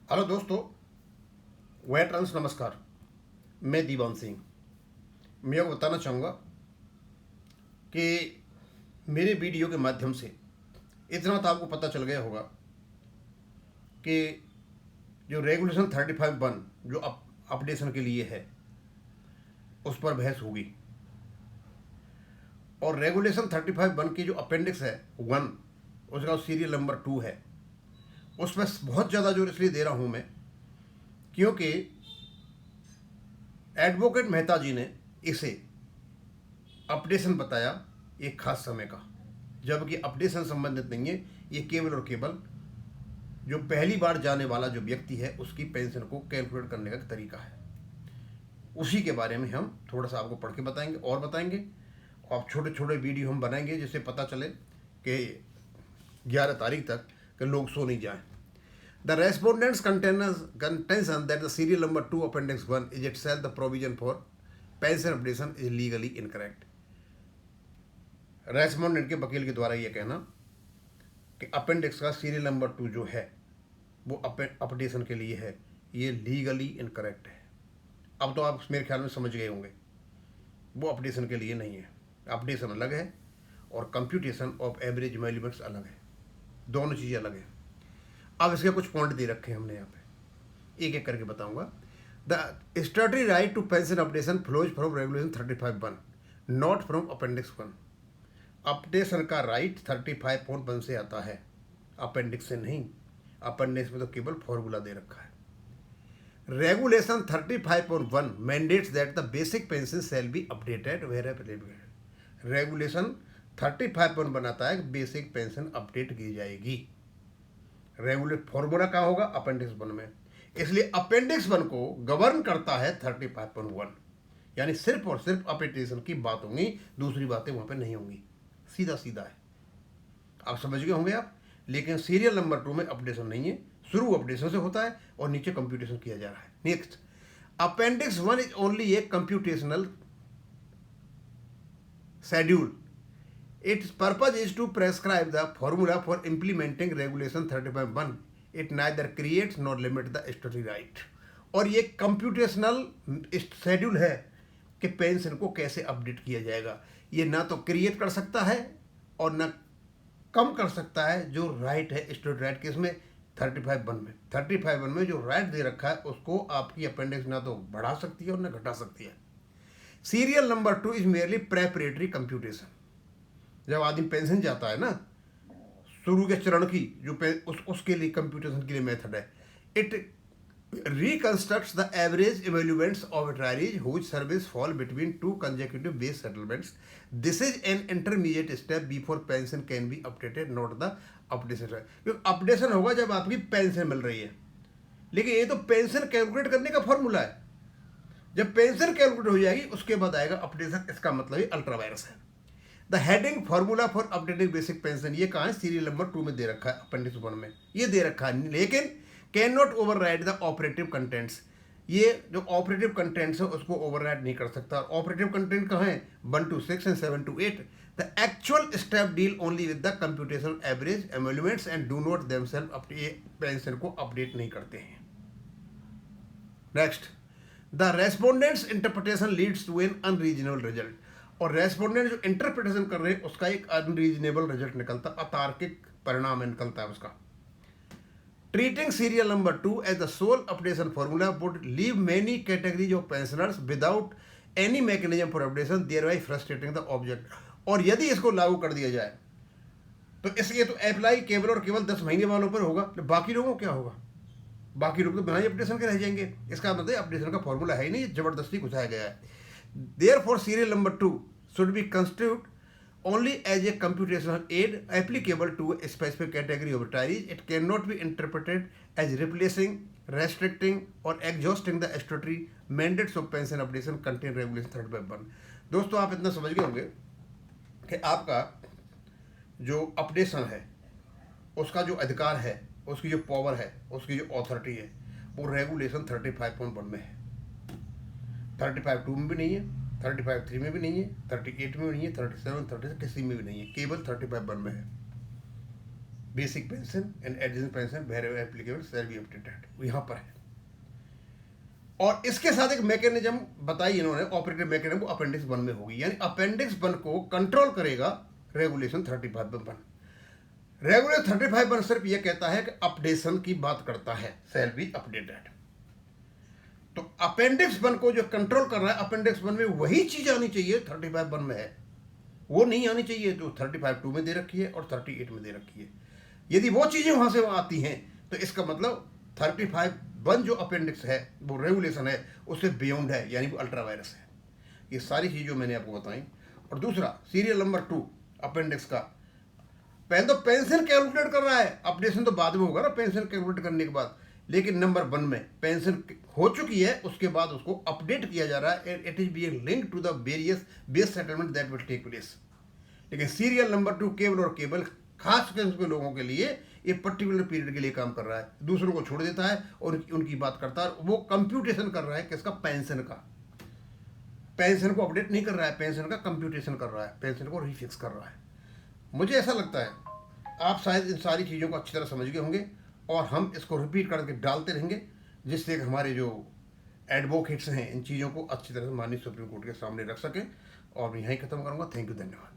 Hello दोस्तों, veterans नमस्कार। मैं दीवान सिंह। मैं आपको बताना चाहूँगा कि मेरे वीडियो के माध्यम से इतना तो आपको पता चल गया होगा कि जो रेगुलेशन 35(1) जो अपडेशन के लिए है उस पर बहस होगी, और रेगुलेशन 35(1) की जो अपेंडिक्स है 1, उसका सीरियल नंबर 2 है। उसमें बहुत ज़्यादा जोर इसलिए दे रहा हूँ मैं क्योंकि एडवोकेट मेहता जी ने इसे अपडेशन बताया एक खास समय का, जबकि अपडेशन संबंधित नहीं है। ये केवल और केवल जो पहली बार जाने वाला जो व्यक्ति है उसकी पेंशन को कैलकुलेट करने का तरीका है। उसी के बारे में हम थोड़ा सा आपको पढ़ के बताएंगे और बताएंगे। और छोटे छोटे वीडियो हम बनाएंगे जिससे पता चले कि 11 तारीख तक कि लोग सो नहीं जाएं। The respondents contention that the serial number 2 appendix 1 is itself the provision for pension updation is legally incorrect. Respondent के वकील के द्वारा यह कहना कि अपेंडिक्स का सीरियल नंबर 2 जो है वो अपडेशन के लिए है, ये लीगली इनकरेक्ट है। अब तो आप मेरे ख्याल में समझ गए होंगे, वो अपडेशन के लिए नहीं है। अपडेशन अलग है और कंप्यूटेशन ऑफ एवरेज एलिमेंट्स अलग है, दोनों चीज़ें अलग है। अब इसके कुछ पॉइंट दे रखे हैं हमने यहाँ पे, एक एक करके बताऊंगा। The statutory right to pension updation flows from regulation 35(1) not from appendix 1। Updation का राइट 35(1) से आता है, अपेंडिक्स से नहीं। अपेंडिक्स में तो केवल फॉर्मूला दे रखा है। Regulation 35(1) mandates that the basic pension shall be updated where applicable. Regulation 35(1) बनाता है कि बेसिक पेंशन अपडेट की जाएगी। रेगुलेट फॉर्मूला कहाँ होगा? अपेंडिक्स 1 में। इसलिए अपेंडिक्स 1 को गवर्न करता है 35(1), यानी सिर्फ और सिर्फ अपडेशन की बात होंगी, दूसरी बातें वहां पे नहीं होंगी। सीधा सीधा है, आप समझ गए होंगे आप। लेकिन सीरियल नंबर 2 में अपडेशन नहीं है, शुरू अपडेशन से होता है और नीचे कंप्यूटेशन किया जा रहा है। Next, appendix 1 is only A computational schedule. Its purpose is to prescribe the formula for implementing Regulation 35(1). It neither creates nor limits the statutory right. और ये कंप्यूटेशनल शेड्यूल है कि पेंशन को कैसे अपडेट किया जाएगा। ये ना तो क्रिएट कर सकता है और ना कम कर सकता है जो राइट है, स्टेट राइट। किसमें? 35(1) में। 35(1) में जो राइट दे रखा है उसको आपकी अपेंडिक्स ना तो बढ़ा सकती है और ना घटा सकती है। Serial number 2 is merely preparatory computation. जब आदमी पेंशन जाता है ना, शुरू के चरण की जो उसके लिए कंप्यूटेशन के लिए मेथड है। It reconstructs the average emoluments of retirees whose service fall between 2 consecutive base settlements. This is an intermediate step before pension can be updated, not the updation. क्योंकि अपडेशन होगा जब आपकी पेंशन मिल रही है, लेकिन ये तो पेंशन कैलकुलेट करने का फॉर्मूला है। जब पेंशन कैलकुलेट हो जाएगी उसके बाद आएगा अपडेशन। इसका मतलब ये अल्ट्रा वायरस है। The heading formula for updating basic pension, ये कहाँ है? सीरियल नंबर 2 में दे रखा है, अपेंडिक्स 1 में ये दे रखा है। लेकिन can not override the operative contents. ये जो ऑपरेटिव कंटेंट्स है उसको ओवरराइड नहीं कर सकता। ऑपरेटिव कंटेंट कहाँ है? 1 to 6 and 7 to 8। The actual step deal only with the computation average emoluments and do not themselves अपने पेंशन को अपडेट नहीं करते हैं। Next, the respondents interpretation leads to an unreasonable result. और रेस्पोंडेंट जो इंटरप्रिटेशन कर रहे हैं उसका एक अनरीजनेबल रिजल्ट निकलता, अतार्किक परिणाम निकलता है उसका। Treating serial number 2 as the sole updation formula would leave many categories of pensioners without any mechanism for updation, thereby frustrating the object. और यदि इसको लागू कर दिया जाए तो इसलिए तो अप्लाई केवल और केवल 10 महीने वालों पर होगा, तो बाकी लोगों को क्या होगा? बाकी लोग तो बिना ही अपडेशन के रह जाएंगे। इसका मतलब अपडेशन का फॉर्मूला है ही नहीं, जबरदस्ती घुसाया गया है। Therefore, serial number 2 should be construed only as a computational aid applicable to a specific category of retirees. It cannot be interpreted as replacing, restricting, or exhausting the statutory mandates of pension updation contained regulation 35(1). दोस्तों, आप इतना समझ गए होंगे कि आपका जो updation है उसका जो अधिकार है, उसकी जो पावर है, उसकी जो अथॉरिटी है, वो रेगुलेशन 35(1) में है। 35(2) में भी नहीं है, 35(3) में भी नहीं है, 38 में भी नहीं है, 37, 36 किसी में भी नहीं है, केवल 35(1) में है। Basic pension and additional pension where applicable shall be updated, यहाँ पर है। और इसके साथ एक मैकेनिज्म बताई इन्होंने, ऑपरेटिव मैकेनिज्म, वो अपेंडिक्स 1 में होगी, यानी अपेंडिक्स 1 को कंट्रोल करेगा रेगुलेशन 35(1). रेगुलेशन 35(1) सिर्फ ये कहता है कि अपडेशन की बात करता है, शैल बी अपडेटेड। तो अपेंडिक्स 1 को जो कंट्रोल कर रहा है, अपेंडिक्स 1 में वही चीज आनी चाहिए 35(1) में है, वो नहीं आनी चाहिए जो 35(2) में दे रखी है और 38 में दे रखी है। यदि वो चीजें वहां से आती हैं तो इसका मतलब 35(1) जो अपेंडिक्स है, वो रेगुलेशन है, उससे बियॉन्ड है, यानी वो अल्ट्रा वायरस है। ये सारी चीज़ जो मैंने आपको बताई। और दूसरा सीरियल नंबर 2 अपेंडिक्स का, पहले तो पेंशन कैलकुलेट कर रहा है, अपडेशन तो बाद में होगा ना पेंशन कैलकुलेट करने के बाद, लेकिन नंबर 1 में पेंशन हो चुकी है, उसके बाद उसको अपडेट किया जा रहा है, it is being linked to the various base settlement that will take place. लेकिन सीरियल नंबर 2 केवल और केवल खास के लोगों के लिए, ये पर्टिकुलर पीरियड के लिए काम कर रहा है, दूसरों को छोड़ देता है और उनकी बात करता है। वो कंप्यूटेशन कर रहा है किसका, पेंशन का। पेंशन को अपडेट नहीं कर रहा है, पेंशन का कंप्यूटेशन कर रहा है, पेंशन को रिफिक्स कर रहा है। मुझे ऐसा लगता है आप शायद इन सारी चीज़ों को अच्छी तरह समझ गए होंगे, और हम इसको रिपीट करके डालते रहेंगे, जिससे हमारे जो एडवोकेट्स हैं इन चीज़ों को अच्छी तरह से माननीय सुप्रीम कोर्ट के सामने रख सकें। और मैं यहीं खत्म करूँगा। थैंक यू, धन्यवाद।